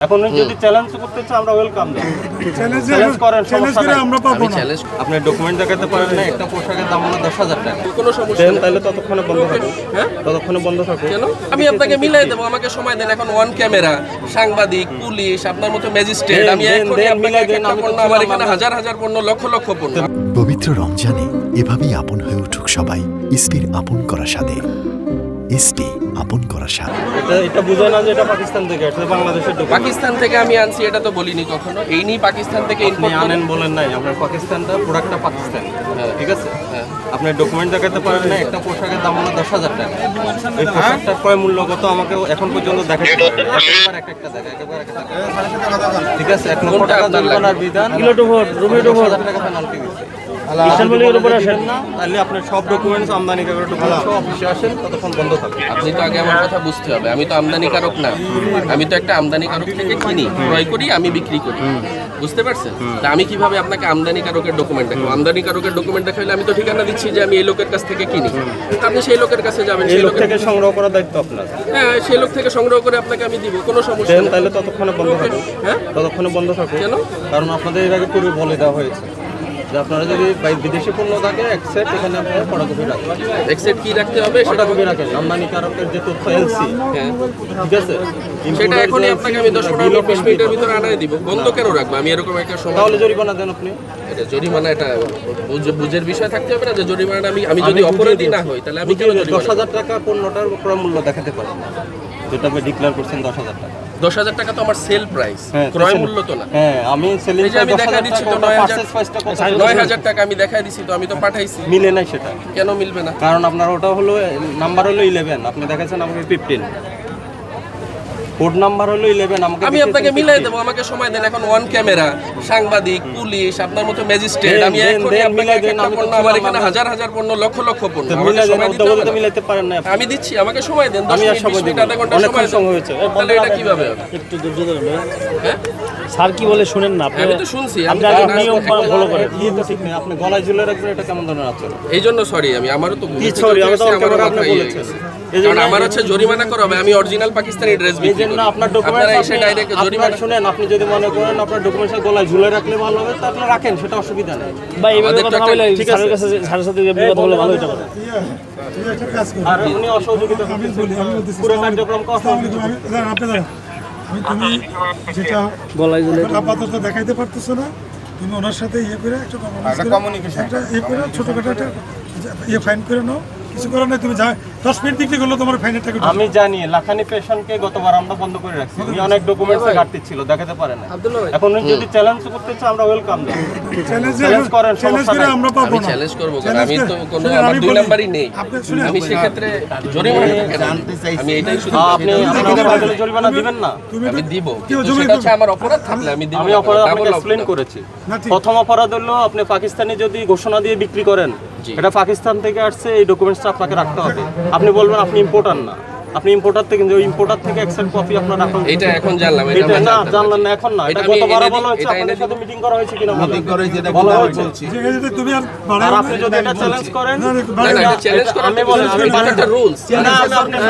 এখন যদি চ্যালেঞ্জ করতে চান আমরা ওয়েলকাম দেব। চ্যালেঞ্জ করেন, সমস্যা নাই, আমরা পাবো না। আপনি ডকুমেন্ট দেখাতে পারেন না, একটা পোশাকের দাম হলো 10,000 টাকা। কোনো সমস্যা নেই, তাহলে ততক্ষণে বন্ধ থাকুক। হ্যাঁ, ততক্ষণে বন্ধ থাকুক। কেন? আমি আপনাকে মিলাই দেবো, আমাকে সময় দেন। এখন অন ক্যামেরা সাংবাদিক, পুলিশ, আপনার মতো ম্যাজিস্ট্রেট, আমি এখনই আপনাকে একটা পণ্য, আমার এখানে হাজার হাজার পণ্য, লক্ষ লক্ষ পণ্য। পবিত্র রমজানে এভাবেই আপন হয়ে উঠুক সবাই ইসপির আপন করা স্বাদে। ইসপি আপন করা স্বাদ। এটা বুঝে না যে এটা পাকিস্তান থেকে আসছে, বাংলাদেশের ডকুমেন্ট। পাকিস্তান থেকে আমি আনছি এটা তো বলিনি কখনো। এই নিয়ে পাকিস্তান থেকে ইম্পোর্ট আনেন বলেন নাই, আপনার পাকিস্তানটা প্রোডাক্টটা পাকিস্তান, ঠিক আছে? আপনি ডকুমেন্ট দেখাতে পারেন না, একটা পোশাকের দাম হলো 10,000 টাকা। এই পোশাকটার ক্রয় মূল্য কত আমাকে এখন পর্যন্ত দেখাতে পারেন। একবার একটা দেখা, একবার একটা দেখা, ঠিক আছে? 1 লক্ষ টাকা জরিমানার বিধান, কিলোটো ভোট, রুমিটো ভোট, 10,000 টাকা পেনাল্টি দিচ্ছে। তাহলে আপনার সব ডকুমেন্টস আমদানিকারক ডকুমেন্টস অফিসে আসেন, ততক্ষণ বন্ধ থাকবে। আপনি তো আগে আমার কথা বুঝতে হবে, আমি তো আমদানিকারক না, আমি তো একটা আমদানিকারক থেকে কিনি, ক্রয় করি, আমি বিক্রি করি, বুঝতে পারছেন? তা আমি কিভাবে আপনাকে আমদানিকারকের ডকুমেন্ট দেখাবো? আমদানিকারকের ডকুমেন্ট দেখাইলে আমি তো ঠিকানা দিচ্ছি যে আমি এই লোকের কাছ থেকে কিনি, আপনি সেই লোকের কাছে যাবেন, সেই লোক থেকে সংগ্রহ করার দায়িত্ব আপনার। হ্যাঁ, সেই লোক থেকে সংগ্রহ করে আপনাকে আমি দিব, কোনো সমস্যা নেই। তাহলে ততক্ষণে বন্ধ থাকুক। হ্যাঁ, ততক্ষণে বন্ধ থাকুক। কেন? কারণ আপনাদের এর আগে পূর্বে বলে দেওয়া হয়েছে যে আপনারা যদি বিদেশি পণ্য থাকে একসেট, এখানে আপনারা ফটোকপি রাখবেন। এক্সেট কি রাখতে হবে? ফটোকপি রাখেন, আমদানিকারকের যে তথ্য এলসি, হ্যাঁ, ঠিক আছে? সেটা এখনই আপনাকে আমি 10-15 মিনিটের ভিতরে আনাই দিব। বন্ধ কেন রাখবো আমি এরকম একটা সময়? তাহলে জরিমানা দেন আপনি। এটা জরিমানা, এটা বুঝের বিষয় থাকতে হবে না যে জরিমানা আমি যদি অপরাধী না হই তাহলে আমি কেন জরিমানা? 10,000 টাকা পণ্যটার ক্রয় মূল্য দেখাতে পারেন না, যেটা আপনি ডিক্লেয়ার করছেন 10,000 টাকা। 10,000 টাকা তো আমার সেল প্রাইস, হ্যাঁ, ক্রয় মূল্য তো না। হ্যাঁ, আমি সেলিং এই যে আমি দেখা দিচ্ছি তো 9,000 9,000 টাকা আমি দেখাই দিছি, তো আমি তো পাঠাইছি। মিলে নাই সেটা। কেন মিলবে না? কারণ আপনার ওটা হলো নাম্বার হলো 11, আপনি দেখাচ্ছেন আমাকে 15, কোড নাম্বার হলো 11, আমাকে আমি আপনাকে মিলাই দেবো, আমাকে সময় দেন। এখন অন ক্যামেরা সাংবাদিক, পুলিশ, আপনার মতো ম্যাজিস্ট্রেট, আমি এখনই আপনাকে একটা পণ্য, আমার এখানে হাজার হাজার পণ্য, লক্ষ লক্ষ পণ্য, আমাকে সময় দিতে হবে না? মিলাইতে পারেন না। আমি দিচ্ছি, আমাকে সময় দেন। 10 আমি আর মিনিট, সময় 20 মিনিট, দিব, আধা ঘন্টা অনেক সময় সময় হয়েছে। তাহলে এটা কিভাবে হবে? একটু ধৈর্য ধরেন ভাই। হ্যাঁ, স্যার কি বলে শুনেন না আপনি? আমি তো শুনছি, আপনি আগে নিয়ম ফলো করেন। তো ঠিক নেই, আপনি গলায় ঝুলে রাখবেন, এটা কেমন ধরনের আচরণ? এই জন্য সরি, আমারও তো ভুল কি থেকে sorry? আমি তো হয়েছে, আমারও ক্যামেরা মাথা আপনি ইয়ে বলেছেন। গেছে। এই কারণ জন্য আমার হচ্ছে জরিমানা করা হবে, আমি অরিজিনাল পাকিস্তানি ড্রেস এই বিক্রি জন্য করি। আপনার আপনারা ডকুমেন্টস এসে ডাইরেক্ট জরিমানা শুনেন, আপনি যদি মনে করেন আপনার ডকুমেন্টস গলায় ঝুলে রাখলে ভালো হবে, তা আপনি রাখেন, সেটা অসুবিধা নেই। বা এইভাবে আমাদের কথা তো না বলে ঠিক স্যারের আছে। কাছে স্যারের সাথে এমনি কথা বলে ভালো হইতে পারে। আর উনি অসহযোগিতা করতেছেন, পুরো কার্যক্রম তুমি যেটা গলায় ঝুলে আপাতত দেখাইতে পারতেছো না, তুমি ওনার সাথে ইয়ে করে একটা কমিউনিকেশন, একটা ইয়ে করে ছোটখাটো একটা ইয়ে ফাইন করে নাও। কিছু করার নাই, তুমি যা 10 মিনিট দিকে করলে তোমার ফাইনের টাকা। আমি জানি লাখানি পেশনকে গতবার আমরা বন্ধ করে রাখছি, উনি অনেক ডকুমেন্টসে ঘাটতি ছিল, দেখাতে পারে না। এখন উনি যদি চ্যালেঞ্জ করতে চান আমরা ওয়েলকাম দেব। চ্যালেঞ্জ করেন, চ্যালেঞ্জ সমস্যা করে নাই। আমরা পাবো আমি না। চ্যালেঞ্জ করবো, কারণ Challenge আমি তো করে- কোনো শুনেন, আমার আমি 2 বলি- নাম্বারই নেই। আপনি শুনেন, আমি সেক্ষেত্রে জরিমানা কেন? আমি এটাই শুধু আপনি আপনাদের বাদলে জরিমানা দিবেন না? তুমি আমি দিব, কেউ কিন্তু জমি সেটা হচ্ছে আমার অপরাধ থাকলে আমি দিব। আমি অপরাধ আপনাকে Double এক্সপ্লেইন অপরাধ। করেছি। না, ঠিক। প্রথম অপরাধ হলো আপনি পাকিস্তানে যদি ঘোষণা দিয়ে বিক্রি করেন, জি। এটা পাকিস্তান থেকে আসছে, এই ডকুমেন্টসটা আপনাকে রাখতে হবে। আপনি বলবেন আপনি ইম্পোর্টার না, আপনি ইম্পোর্টার থেকে, কিন্তু ইম্পোর্টার থেকে এক্সেল কপি আপনার রাখা উচিত। এটা এখন জানলাম, এটা এটা আমার না জানতাম না। জানলেন না, এখন না, এটা এটা আমি গতবার এনে বলা দিই, হচ্ছে, এটা এনে আপনাদের সাথে দিই। মিটিং করা হয়েছে কিনা মিটিং করে যেটা বলা বলা হয়েছে। বলছি। যে এই যে তুমি আর আর বাড়াও আপনি যদি এটা চ্যালেঞ্জ করেন, না, না, না, এটা চ্যালেঞ্জ করা আমি বলি, আমি এটা একটা রুলস। না, আমি আপনার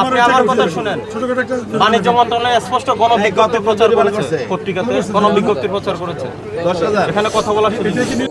আপনি আমার কথা শুনেন। ছোটখাটো একটা বাণিজ্য মন্ত্রণালয় স্পষ্ট গণবিজ্ঞপ্তি প্রচার করেছে, পত্রিকাতে গণবিজ্ঞপ্তি প্রচার করেছে। 10,000 এখানে কথা বলার সুযোগ নেই।